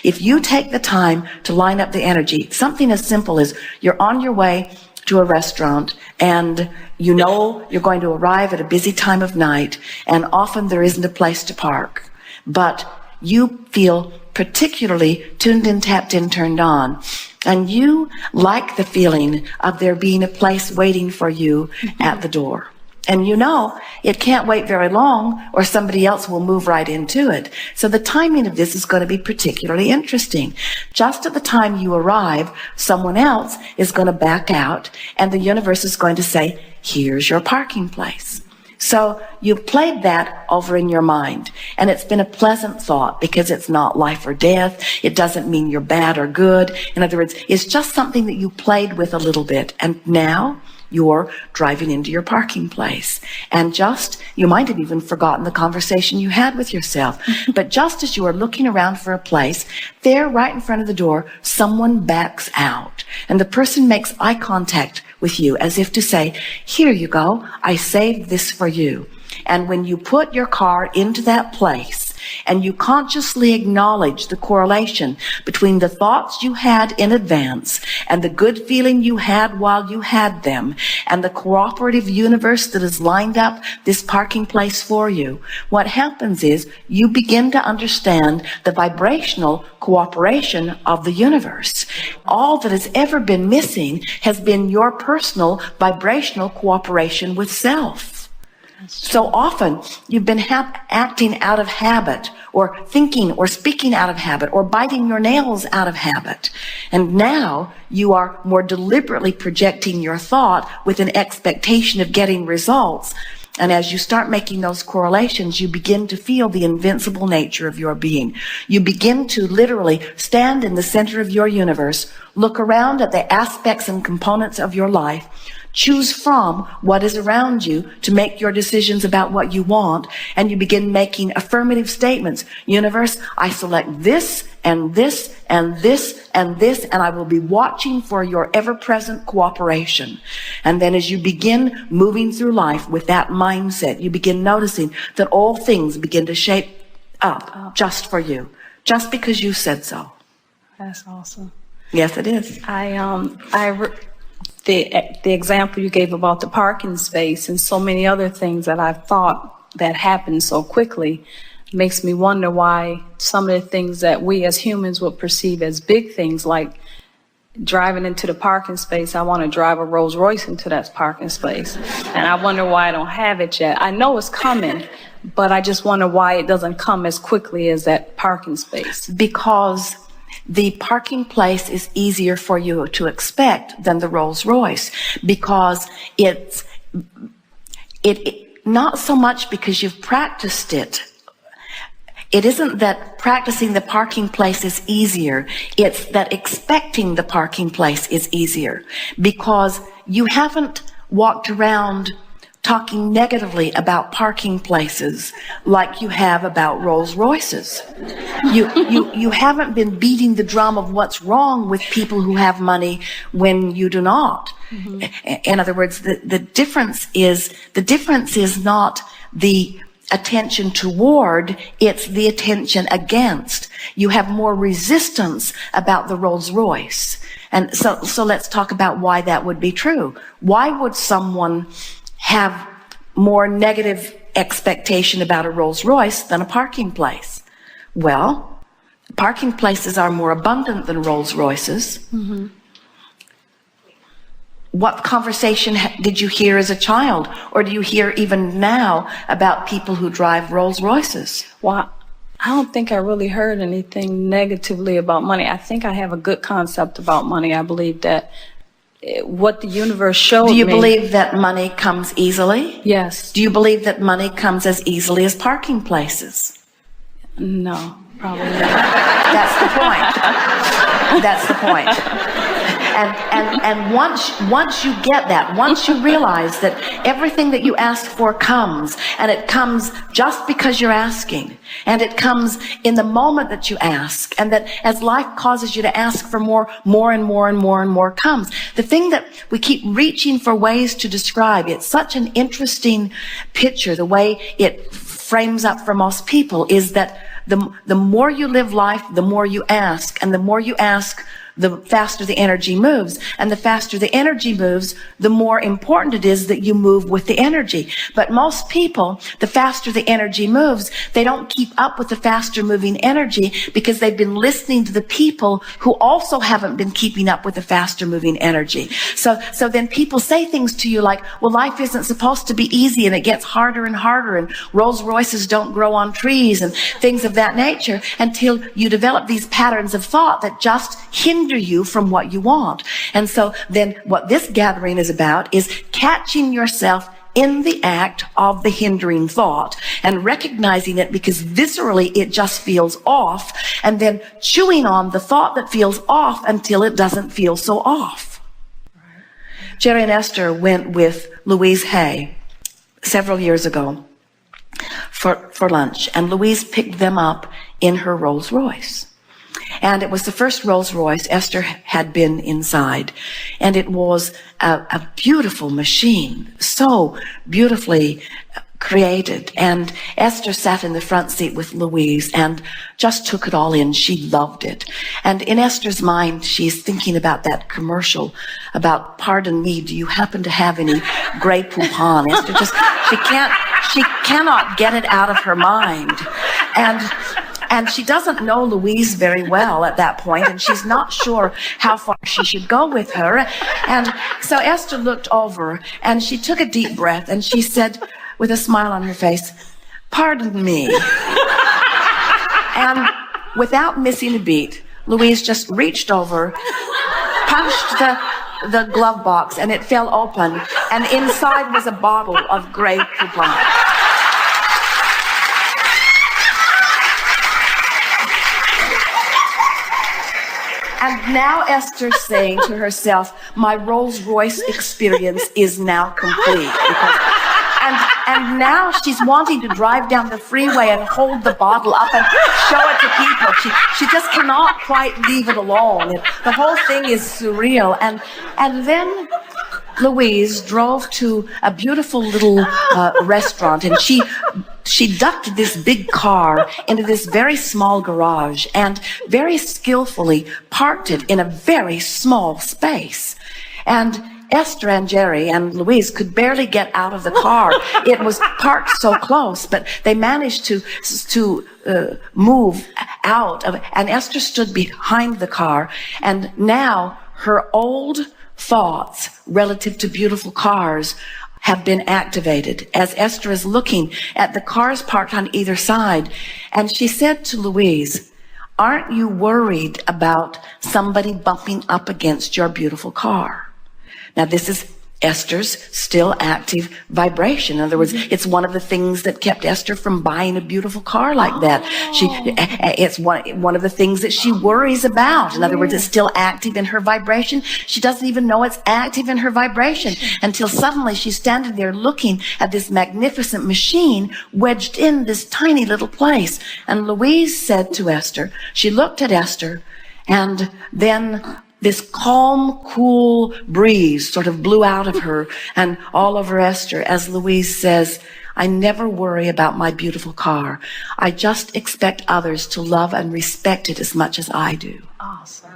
If you take the time to line up the energy, something as simple as you're on your way to a restaurant and you know you're going to arrive at a busy time of night, and often there isn't a place to park, but you feel particularly tuned in, tapped in, turned on, and you like the feeling of there being a place waiting for you at the door. And you know it can't wait very long or somebody else will move right into it. So the timing of this is going to be particularly interesting. Just at the time you arrive, someone else is going to back out and the universe is going to say, here's your parking place. So you've played that over in your mind, and it's been a pleasant thought because it's not life or death. It doesn't mean you're bad or good. In other words, it's just something that you played with a little bit, and now you're driving into your parking place. And you might have even forgotten the conversation you had with yourself. But just as you are looking around for a place, there right in front of the door, someone backs out. And the person makes eye contact with you as if to say, here you go, I saved this for you. And when you put your car into that place and you consciously acknowledge the correlation between the thoughts you had in advance and the good feeling you had while you had them and the cooperative universe that has lined up this parking place for you, what happens is you begin to understand the vibrational cooperation of the universe. All that has ever been missing has been your personal vibrational cooperation with self. So often you've been acting out of habit, or thinking or speaking out of habit, or biting your nails out of habit. And now you are more deliberately projecting your thought with an expectation of getting results. And as you start making those correlations, you begin to feel the invincible nature of your being. You begin to literally stand in the center of your universe, look around at the aspects and components of your life, choose from what is around you to make your decisions about what you want, and you begin making affirmative statements. Universe, I select this and this and this and this, and I will be watching for your ever-present cooperation. And then as you begin moving through life with that mindset, you begin noticing that all things begin to shape up just for you, just because you said so. That's awesome. Yes, it is. The example you gave about the parking space and so many other things that I've thought that happened so quickly makes me wonder why some of the things that we as humans would perceive as big things, like driving into the parking space. I want to drive a Rolls Royce into that parking space, and I wonder why I don't have it yet. I know it's coming, but I just wonder why it doesn't come as quickly as that parking space. Because the parking place is easier for you to expect than the Rolls Royce, because it's not so much because you've practiced it. It isn't that practicing the parking place is easier. It's that expecting the parking place is easier, because you haven't walked around talking negatively about parking places like you have about Rolls Royces. You haven't been beating the drum of what's wrong with people who have money when you do not. Mm-hmm. In other words, the difference is not the attention toward, it's the attention against. You have more resistance about the Rolls Royce. And so let's talk about why that would be true. Why would someone have more negative expectation about a Rolls Royce than a parking place? Well, parking places are more abundant than Rolls Royces. Mm-hmm. What conversation did you hear as a child, or do you hear even now about people who drive Rolls Royces? Well, I don't think I really heard anything negatively about money. I think I have a good concept about money. I believe that what the universe showed me. Do you believe that money comes easily? Yes. Do you believe that money comes as easily as parking places? No, probably not. That's the point. That's the point. And once you get that, once you realize that everything that you ask for comes, and it comes just because you're asking, and it comes in the moment that you ask, and that as life causes you to ask for more and more comes. The thing that we keep reaching for ways to describe, it's such an interesting picture, the way it frames up for most people, is that the more you live life, the more you ask. And the more you ask, the faster the energy moves. And the faster the energy moves, the more important it is that you move with the energy. But most people, the faster the energy moves, they don't keep up with the faster moving energy because they've been listening to the people who also haven't been keeping up with the faster moving energy. So then people say things to you like, well, life isn't supposed to be easy and it gets harder and harder and Rolls Royces don't grow on trees and things of that nature until you develop these patterns of thought that just hinder you from what you want. And so then what this gathering is about is catching yourself in the act of the hindering thought and recognizing it because viscerally it just feels off, and then chewing on the thought that feels off until it doesn't feel so off. Jerry and Esther went with Louise Hay several years ago for lunch, and Louise picked them up in her Rolls Royce. And it was the first Rolls Royce Esther had been inside. And it was a beautiful machine, so beautifully created. And Esther sat in the front seat with Louise and just took it all in. She loved it. And in Esther's mind, she's thinking about that commercial about, pardon me, do you happen to have any Grey Poupon? Esther just, she cannot get it out of her mind. And she doesn't know Louise very well at that point, and she's not sure how far she should go with her. And so Esther looked over, and she took a deep breath, and she said, with a smile on her face, pardon me. And without missing a beat, Louise just reached over, punched the glove box, and it fell open, and inside was a bottle of Grey Poupon. And now Esther's saying to herself, my Rolls Royce experience is now complete. And now she's wanting to drive down the freeway and hold the bottle up and show it to people. She just cannot quite leave it alone. The whole thing is surreal. And then Louise drove to a beautiful little restaurant, and she ducked this big car into this very small garage and very skillfully parked it in a very small space. And Esther and Jerry and Louise could barely get out of the car. It was parked so close, but they managed to move out of it. And Esther stood behind the car, and now her old thoughts relative to beautiful cars have been activated as Esther is looking at the cars parked on either side. And she said to Louise, aren't you worried about somebody bumping up against your beautiful car? Now, this is Esther's still active vibration. In other words, it's one of the things that kept Esther from buying a beautiful car like that. It's one of the things that she worries about. In other words, it's still active in her vibration. She doesn't even know it's active in her vibration until suddenly she's standing there looking at this magnificent machine wedged in this tiny little place. And Louise said to Esther, she looked at Esther, and then this calm, cool breeze sort of blew out of her and all over Esther as Louise says, I never worry about my beautiful car. I just expect others to love and respect it as much as I do. Awesome.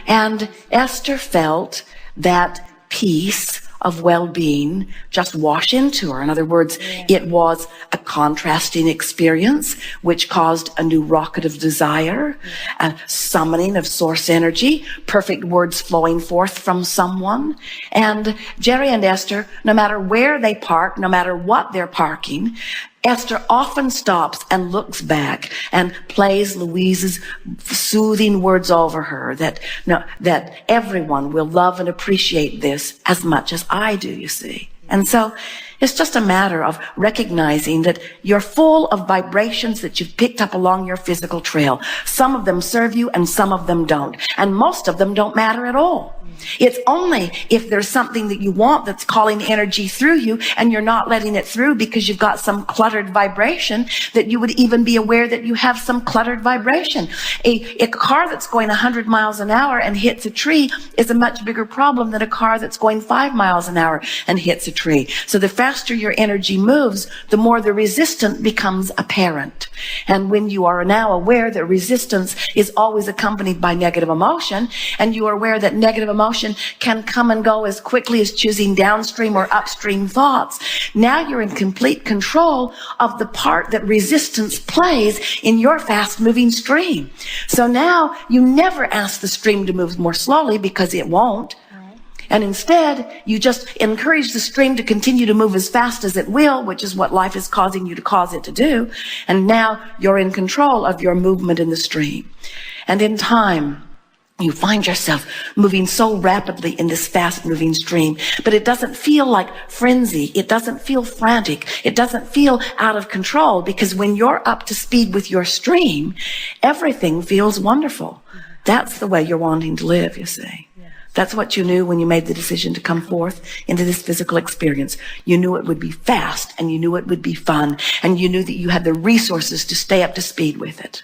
And Esther felt that peace of well-being just wash into her. In other words, it was a contrasting experience which caused a new rocket of desire, a summoning of source energy, perfect words flowing forth from someone. And Jerry and Esther, no matter where they park, no matter what they're parking, Esther often stops and looks back and plays Louise's soothing words over her that everyone will love and appreciate this as much as I do, you see. And so it's just a matter of recognizing that you're full of vibrations that you've picked up along your physical trail. Some of them serve you and some of them don't. And most of them don't matter at all. It's only if there's something that you want that's calling energy through you and you're not letting it through because you've got some cluttered vibration that you would even be aware that you have some cluttered vibration. A car that's going 100 miles an hour and hits a tree is a much bigger problem than a car that's going 5 miles an hour and hits a tree. So the fact faster your energy moves, the more the resistance becomes apparent. And when you are now aware that resistance is always accompanied by negative emotion, and you are aware that negative emotion can come and go as quickly as choosing downstream or upstream thoughts, now you're in complete control of the part that resistance plays in your fast-moving stream. So now you never ask the stream to move more slowly, because it won't. And instead, you just encourage the stream to continue to move as fast as it will, which is what life is causing you to cause it to do. And now you're in control of your movement in the stream. And in time, you find yourself moving so rapidly in this fast-moving stream, but it doesn't feel like frenzy. It doesn't feel frantic. It doesn't feel out of control, because when you're up to speed with your stream, everything feels wonderful. That's the way you're wanting to live, you see. That's what you knew when you made the decision to come forth into this physical experience. You knew it would be fast, and you knew it would be fun, and you knew that you had the resources to stay up to speed with it.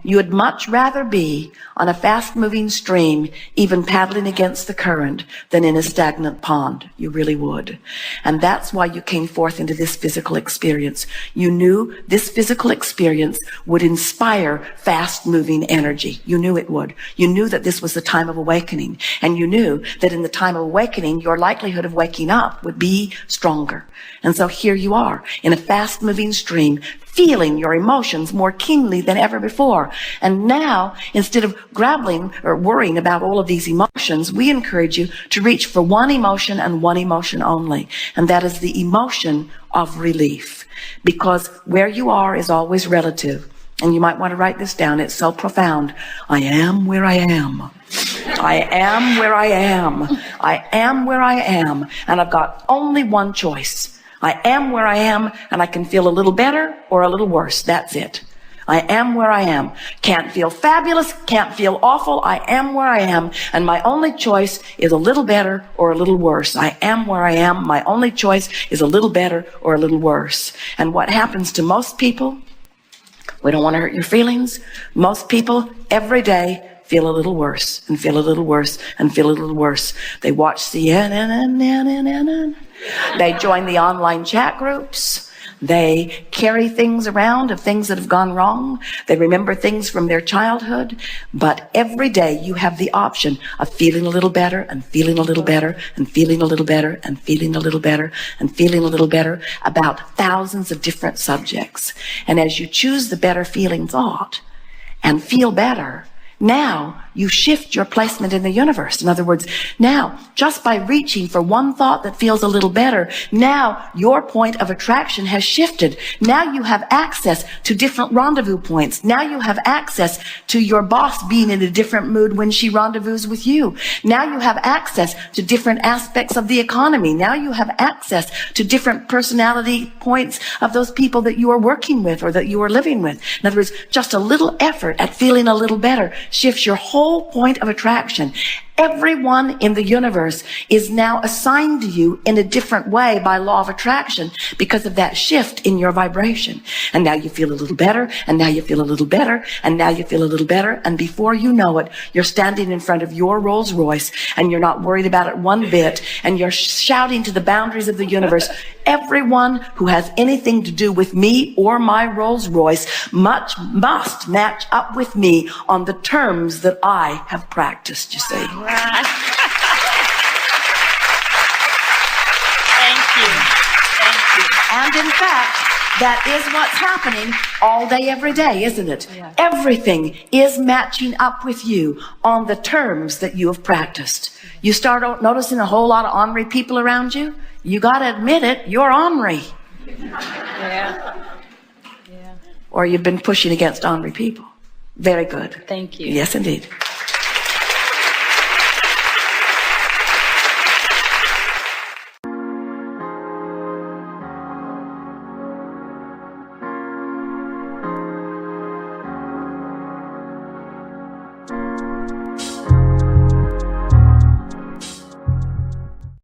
You would much rather be on a fast-moving stream, even paddling against the current, than in a stagnant pond. You really would. And that's why you came forth into this physical experience. You knew this physical experience would inspire fast-moving energy. You knew it would. You knew that this was the time of awakening. And you knew that in the time of awakening, your likelihood of waking up would be stronger. And so here you are, in a fast-moving stream, feeling your emotions more keenly than ever before. And now, instead of grappling or worrying about all of these emotions, we encourage you to reach for one emotion and one emotion only. And that is the emotion of relief. Because where you are is always relative. And you might want to write this down. It's so profound. I am where I am. I am where I am. I am where I am. And I've got only one choice. I am where I am, and I can feel a little better or a little worse. That's it. I am where I am. Can't feel fabulous, can't feel awful. I am where I am, and my only choice is a little better or a little worse. I am where I am. My only choice is a little better or a little worse. And what happens to most people, we don't want to hurt your feelings. Most people every day feel a little worse and feel a little worse and feel a little worse. They watch CNN. They join the online chat groups. They carry things around of things that have gone wrong. They remember things from their childhood. But every day you have the option of feeling a little better and feeling a little better and feeling a little better and feeling a little better and feeling a little better about thousands of different subjects. And as you choose the better feeling thought and feel better, now you shift your placement in the universe. In other words, now, just by reaching for one thought that feels a little better, now your point of attraction has shifted. Now you have access to different rendezvous points. Now you have access to your boss being in a different mood when she rendezvous with you. Now you have access to different aspects of the economy. Now you have access to different personality points of those people that you are working with or that you are living with. In other words, just a little effort at feeling a little better shifts your whole point of attraction. Everyone in the universe is now assigned to you in a different way by law of attraction because of that shift in your vibration. And now you feel a little better, and now you feel a little better, and now you feel a little better, and before you know it, you're standing in front of your Rolls Royce, and you're not worried about it one bit, and you're shouting to the boundaries of the universe, everyone who has anything to do with me or my Rolls Royce must match up with me on the terms that I have practiced, you see. Thank you. Thank you. And in fact, that is what's happening all day, every day, isn't it? Yeah. Everything is matching up with you on the terms that you have practiced. You start noticing a whole lot of ornery people around you. You got to admit it, you're ornery. Yeah. Or you've been pushing against ornery people. Very good. Thank you. Yes, indeed.